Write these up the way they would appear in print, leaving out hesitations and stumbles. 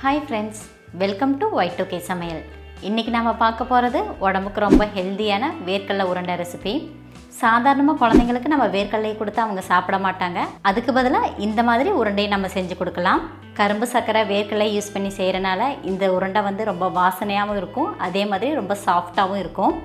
Hi friends, welcome to Y2K Samayal. இன்னைக்கு நாம பார்க்க போறது உடம்புக்கு ரொம்ப ஹெல்தியான வேர்க்கடலை உருண்டை ரெசிபி. சாதாரணமா குழந்தைகளுக்கு நம்ம வேர்க்கடலை கொடுத்தா அவங்க சாப்பிட மாட்டாங்க. அதுக்கு பதிலா இந்த மாதிரி உருண்டையை நம்ம செஞ்சு கொடுக்கலாம். கரும்பு சக்கரை வேர்க்கடலை யூஸ் பண்ணி செய்யறனால இந்த உருண்டை வந்து ரொம்ப வாசனையாகவும் இருக்கும். அதே மாதிரி ரொம்ப சாஃப்டாகவும் இருக்கும்.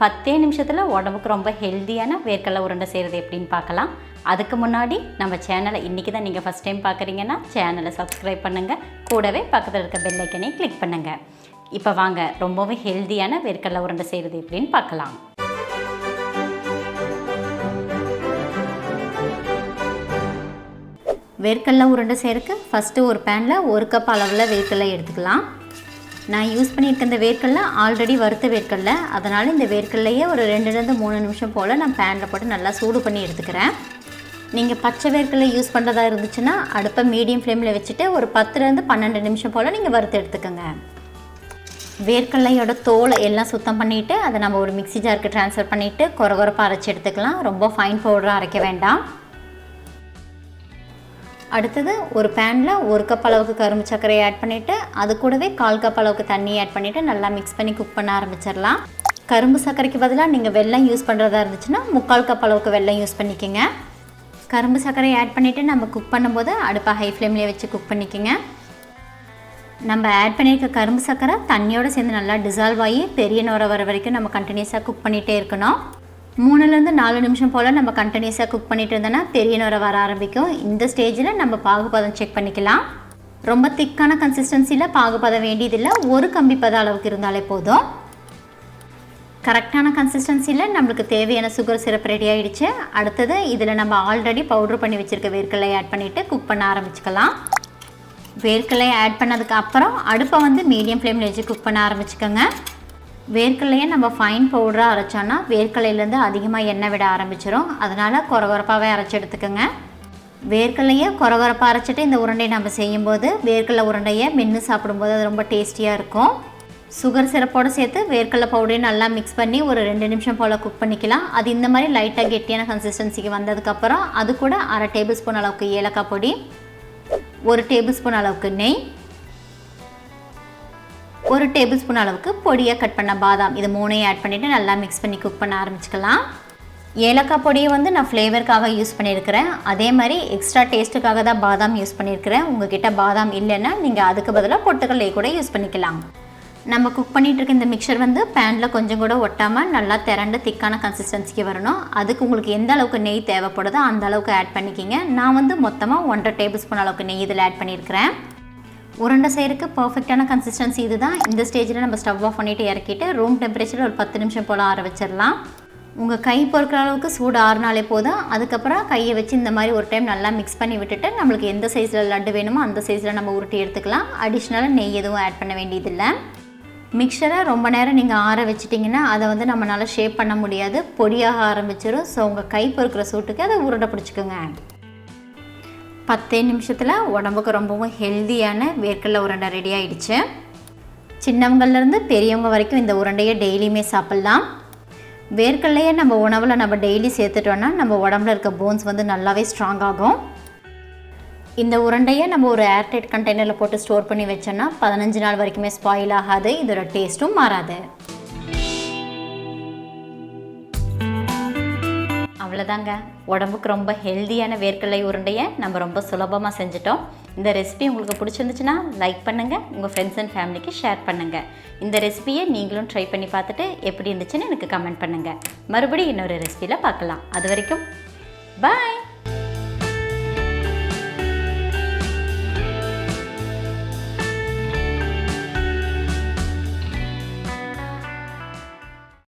10 நிமிஷத்துல உடம்புக்கு ரொம்ப ஹெல்தியான வேர்க்கடலை உருண்டை செய்யறது எப்படின்னு பார்க்கலாம். அதுக்கு முன்னாடி நம்ம சேனலை இன்றைக்கி தான் நீங்கள் ஃபஸ்ட் டைம் பார்க்குறீங்கன்னா சேனலை சப்ஸ்கிரைப் பண்ணுங்கள். கூடவே பக்கத்தில் இருக்க பெல் ஐக்கனை கிளிக் பண்ணுங்கள். இப்போ வாங்க ரொம்பவே ஹெல்தியான வேர்க்கடலை உருண்டை செய்கிறது எப்படின்னு பார்க்கலாம். வேர்க்கடலை உருண்டை செய்கிறதுக்கு ஃபஸ்ட்டு ஒரு பேனில் 1 கப் அளவில் வேர்க்கடலை எடுத்துக்கலாம். நான் யூஸ் பண்ணியிருக்க இந்த வேர்க்கடலை ஆல்ரெடி வறுத்த வேர்க்கடலை, அதனால் இந்த வேர்க்கடலையே ஒரு 2-3 நிமிஷம் போல் நான் பேனில் போட்டு நல்லா சூடு பண்ணி எடுத்துக்கிறேன். நீங்கள் பச்சை வேர்க்கடலை யூஸ் பண்ணுறதா இருந்துச்சுன்னா அடுப்பை மீடியம் ஃப்ளேமில் வச்சுட்டு ஒரு 10-12 நிமிஷம் போல் நீங்கள் வறுத்து எடுத்துக்கோங்க. வேர்க்கடலையோட தோலை எல்லாம் சுத்தம் பண்ணிவிட்டு அதை நம்ம ஒரு மிக்ஸி ஜாருக்கு ட்ரான்ஸ்ஃபர் பண்ணிவிட்டு கொரகொரப்பாக அரைச்சி எடுத்துக்கலாம். ரொம்ப ஃபைன் பவுடராக அரைக்க வேண்டாம். அடுத்தது ஒரு பேனில் 1 கப் அளவுக்கு கரும்பு சர்க்கரையை ஆட் பண்ணிவிட்டு அது கூடவே 1/4 கப் அளவுக்கு தண்ணியை ஆட் பண்ணிவிட்டு நல்லா மிக்ஸ் பண்ணி குக் பண்ண ஆரம்பிச்சிடலாம். கரும்பு சர்க்கரைக்கு பதிலாக நீங்கள் வெல்லம் யூஸ் பண்ணுறதா இருந்துச்சுன்னா 3/4 கப் அளவுக்கு வெல்லம் யூஸ் பண்ணிக்கோங்க. கரும்பு சர்க்கரையை ஆட் பண்ணிவிட்டு நம்ம குக் பண்ணும்போது அடுப்பை ஹை ஃப்ளேம்லேயே வச்சு குக் பண்ணிக்கோங்க. நம்ம ஆட் பண்ணியிருக்க கரும்பு சர்க்கரை தண்ணியோடு சேர்ந்து நல்லா டிசால்வ் ஆகி பெரிய நுரை வர வரைக்கும் நம்ம கண்டினியூஸாக குக் பண்ணிகிட்டே இருக்கணும். 3-4 நிமிஷம் போல் நம்ம கண்டினியூஸாக குக் பண்ணிட்டு இருந்தோன்னா பெரிய நுரை வர ஆரம்பிக்கும். இந்த ஸ்டேஜில் நம்ம பாகுபதம் செக் பண்ணிக்கலாம். ரொம்ப திக்கான கன்சிஸ்டன்சியில் பாகுபதம் வேண்டியதில்லை, ஒரு கம்பி பதம் அளவுக்கு இருந்தாலே போதும். கரெக்டான கன்சிஸ்டன்சியில் நம்மளுக்கு தேவையான சுகர் சிரப் ரெடி ஆகிடுச்சு. அடுத்தது இதில் நம்ம ஆல்ரெடி பவுட்ரு பண்ணி வச்சுருக்க வேர்க்கடலை ஆட் பண்ணிவிட்டு குக் பண்ண ஆரம்பிச்சுக்கலாம். வேர்க்கடலை ஆட் பண்ணதுக்கு அப்புறம் அடுப்பை வந்து மீடியம் ஃப்ளேமில் வச்சு குக் பண்ண ஆரம்பிச்சுக்கோங்க. வேர்க்கடலையை நம்ம ஃபைன் பவுடராக அரைச்சோன்னா வேர்க்கடலையிலேருந்து அதிகமாக எண்ணெய் விட ஆரம்பிச்சிடும். அதனால் கொரகொரப்பாகவே அரைச்சி எடுத்துக்கோங்க. வேர்க்கடலையை கொரகொரப்பாக அரைச்சிட்டு இந்த உருண்டையை நம்ம செய்யும்போது வேர்க்கடலை உருண்டையை மென்று சாப்பிடும்போது அது ரொம்ப டேஸ்டியாக இருக்கும். சுகர் சிரப்போடு சேர்த்து வேர்க்கடலை பவுடரையும் நல்லா மிக்ஸ் பண்ணி ஒரு 2 நிமிஷம் போல் குக் பண்ணிக்கலாம். அது இந்த மாதிரி லைட்டாக கெட்டியான கன்சிஸ்டன்சிக்கு வந்ததுக்கப்புறம் அது கூட 1/2 டேபிள் ஸ்பூன் அளவுக்கு ஏலக்காய் பொடி, 1 டேபிள் ஸ்பூன் அளவுக்கு நெய், 1 டேபிள் ஸ்பூன் அளவுக்கு பொடியாக கட் பண்ண பாதாம், இது 3ஐயும் ஆட் பண்ணிவிட்டு நல்லா மிக்ஸ் பண்ணி குக் பண்ண ஆரம்பிச்சுக்கலாம். ஏலக்காய் பொடியை வந்து நான் ஃப்ளேவருக்காக யூஸ் பண்ணியிருக்கிறேன். அதே மாதிரி எக்ஸ்ட்ரா டேஸ்ட்டுக்காக தான் பாதாம் யூஸ் பண்ணியிருக்கிறேன். உங்கள்கிட்ட பாதாம் இல்லைன்னா நீங்கள் அதுக்கு பதிலாக பொட்டுக்கடலை கூட யூஸ் பண்ணிக்கலாம். நம்ம குக் பண்ணிகிட்டு இருக்க இந்த மிக்சர் வந்து பேனில் கொஞ்சம் கூட ஒட்டாமல் நல்லா திரண்டு திக்கான கன்சிஸ்டன்சிக்கு வரணும். அதுக்கு உங்களுக்கு எந்த அளவுக்கு நெய் தேவைப்படுதோ அந்த அளவுக்கு ஆட் பண்ணிக்கிங்க. நான் வந்து மொத்தமாக 1/2 டேபிள் ஸ்பூன் அளவுக்கு நெய் இதில் ஆட் பண்ணியிருக்கிறேன். உருண்டை செய்கிறதுக்கு பர்ஃபெக்டான கன்சிஸ்டன்சி இது தான். இந்த ஸ்டேஜில் நம்ம ஸ்டவ் ஆஃப் பண்ணிவிட்டு இறக்கிட்டு ரூம் டெம்பரேச்சரில் ஒரு 10 நிமிஷம் போல் ஆற வச்சிடலாம். உங்கள் கை பொறுக்கிற அளவுக்கு சூடு ஆறுனாலே போதும். அதுக்கப்புறம் கையை வச்சு இந்த மாதிரி ஒரு டைம் நல்லா மிக்ஸ் பண்ணி விட்டுட்டு நம்மளுக்கு எந்த சைஸில் லட்டு வேணுமோ அந்த சைஸில் நம்ம உருட்டி எடுத்துக்கலாம். அடிஷ்னலாக நெய் எதுவும் ஆட் பண்ண வேண்டியதில்லை. மிக்சரை ரொம்ப நேரம் நீங்கள் ஆற வச்சிட்டிங்கன்னா அதை வந்து நம்மளால் ஷேப் பண்ண முடியாது, பொடியாக ஆரம்பிச்சிடும். ஸோ உங்கள் கை பொறுக்கிற சூட்டுக்கு அதை உருண்டை பிடிச்சிக்கோங்க. 10 நிமிஷத்தில் உடம்புக்கு ரொம்பவும் ஹெல்தியான வேர்க்கடலை உருண்டை ரெடி ஆகிடுச்சு. சின்னவங்கள்லேருந்து பெரியவங்க வரைக்கும் இந்த உருண்டையை டெய்லியுமே சாப்பிட்லாம். வேர்க்கடலையை நம்ம உணவில் நம்ம டெய்லி சேர்த்துட்டோன்னா நம்ம உடம்புல இருக்க போன்ஸ் வந்து நல்லாவே ஸ்ட்ராங் ஆகும். இந்த உருண்டையை நம்ம ஒரு ஏர்டைட் கண்டெய்னரில் போட்டு ஸ்டோர் பண்ணி வச்சோன்னா 15 நாள் வரைக்குமே ஸ்பாயில் ஆகாது. இதோட டேஸ்ட்டும் மாறாது. அவ்வளோதாங்க, உடம்புக்கு ரொம்ப ஹெல்தியான வேர்க்கடலை உருண்டையை நம்ம ரொம்ப சுலபமாக செஞ்சுட்டோம். இந்த ரெசிபி உங்களுக்கு பிடிச்சிருந்துச்சுன்னா லைக் பண்ணுங்கள், உங்கள் ஃப்ரெண்ட்ஸ் அண்ட் ஃபேமிலிக்கு ஷேர் பண்ணுங்கள். இந்த ரெசிபியை நீங்களும் ட்ரை பண்ணி பார்த்துட்டு எப்படி இருந்துச்சுன்னு எனக்கு கமெண்ட் பண்ணுங்கள். மறுபடியும் இன்னொரு ரெசிபியில் பார்க்கலாம். அது வரைக்கும் பாய்.